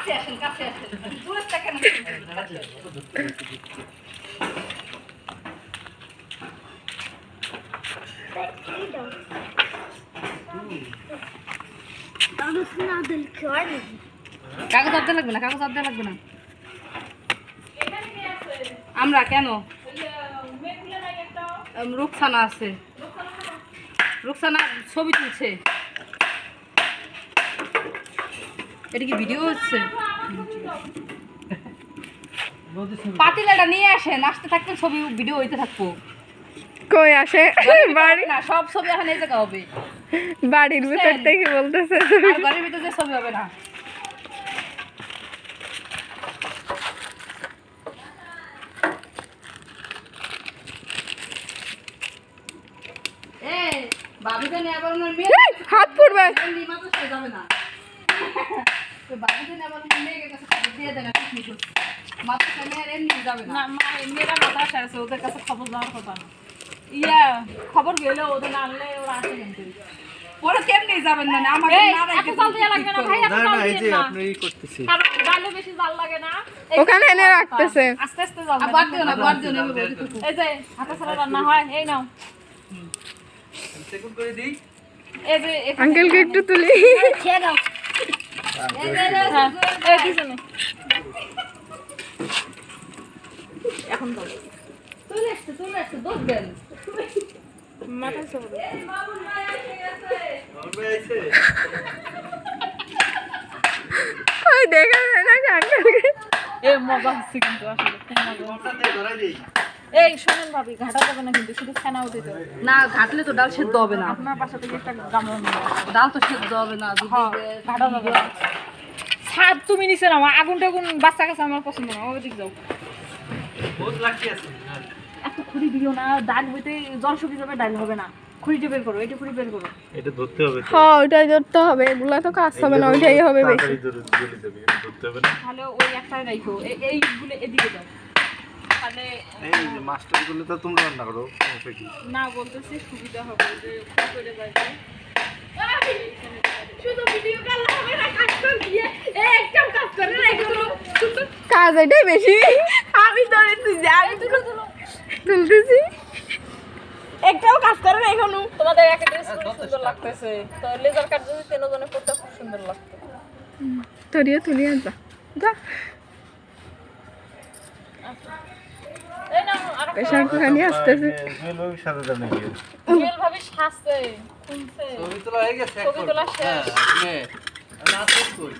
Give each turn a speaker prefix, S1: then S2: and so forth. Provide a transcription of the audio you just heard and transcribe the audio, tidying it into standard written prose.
S1: কাছে আসেন দূরে থাকেন কাগজ আনতে লাগবে না আমরা কেন রুকসানা আছে রুকসানা ছবি তুলছে এটা কি ভিডিও হচ্ছে পাতিলাটা নিয়ে আসেন আসতে থাকতে ছবি ভিডিও হইতে থাকবো
S2: কই আসে বাড়ি
S1: না সব ছবি এখন এই জায়গা হবে
S2: বাড়ির ভিতর থেকে বলতেছে
S1: আর বাড়ির ভিতরে যে ছবি হবে না বাবিকে নিয়ে আবার ওনার মেয়ে
S2: হাত পড়বে
S1: মাত্র সে যাবে না তো বাবিকে নিয়ে আবার ওনার মেয়েকে কাছে খবর দিয়ে দেয় না পিকনিক হচ্ছে মাত্র সে মেয়ের এমনি যাবে না মেয়েরা মাথা সারছে ওদের কাছে খবর দেওয়ার কথা না খবর গেলে ওদের না আনলে ওরা আসে কিন্তু পরে কেমনি যাবেন না আমার না রাখতে জাল দেয়া লাগবে না ভাই
S3: না না এই যে আপনি এই করতেছি
S1: কারণ জালে বেশি জাল লাগে না
S2: ওখানে এনে রাখতেছে
S1: আস্তে আস্তে যাও আবার দিও না এই যে হাতে ছাড়া রান্না হয় এই নাও
S3: সেকেন্ড করে দিই
S1: এই যে
S2: আঙ্কেলকে একটু তুলি
S1: খেয়ে দাও এই পিছনে এখন দাও চলে আসছে দুধ দেন মাথা সবর বাবুর মা এসে গেছে
S3: হবে আইছে
S2: ওই দেখা যায় না আঙ্কেলকে
S1: এই মজা হচ্ছে কিন্তু আসলে খুব মজা
S3: ওটাতে ধরাই দেই
S1: এই শোনেন ভাবি ঘাটা যাবে না কিন্তু শুধু খানা উঠে যাবে না ঘাটলে তো ডাল সেদ্ধ হবে না আপনার পাশে থেকে একটা গামলা নিয়ে ডাল তো সেদ্ধ হবে না ঘাটা যাবে না ছাদ তুমি নিচে নাও আগুন টাগুন বাচ্চা কাছে আমার পছন্দ না ওই দিক যাও
S3: বহুত লাগতে আছে
S1: এত খুঁড়ি দিও না ডাল হইতে জল শুকিয়ে যাবে ডাল হবে না খুঁড়িটা বের করো এটা খুঁড়ি বের করো
S3: এটা ধরতে হবে তো
S2: হ্যাঁ ওইটাই ধরতে হবে এগুলা তো কাজ হবে না ওইটাই হবে বেশি
S3: তাড়াতাড়ি ধরে যাবে এটা ধরতে হবে না
S1: তাহলে ওই একটাই রাখো এইগুলো এদিকে দাও তাহলে
S3: এই যে মাস্টারগুলো তো তোমরা রান্না করো সমস্যা কি
S1: না বলতেছি সুবিধা হবে যে খুব করে যাবে শুধু ভিডিও কল হবে না কাজ করে দিয়ে একটা কাজ করে না এগুলো
S2: কাজ এটাই বেশি আমি ধরে তুই যা আমি তুলতেছি একটাও কাজ করে না এখনো
S1: তোমাদের একটা ড্রেস খুব সুন্দর লাগতেছে তো লেজার কাট যদি তিনজনে পড়তে খুব সুন্দর লাগতো
S2: তরিয়া তুলি যা যা
S1: এই নাও আর
S2: প্রেশার কুকার নিয়ে আসতেছে
S3: জুয়েল ভাবির সাথে দাও নাকি
S1: জুয়েল ভাবি সাজছে খুলছে
S3: ছবি তোলা হয়ে গেছে
S1: ছবি তোলা শেষ
S3: হ্যাঁ না তো কই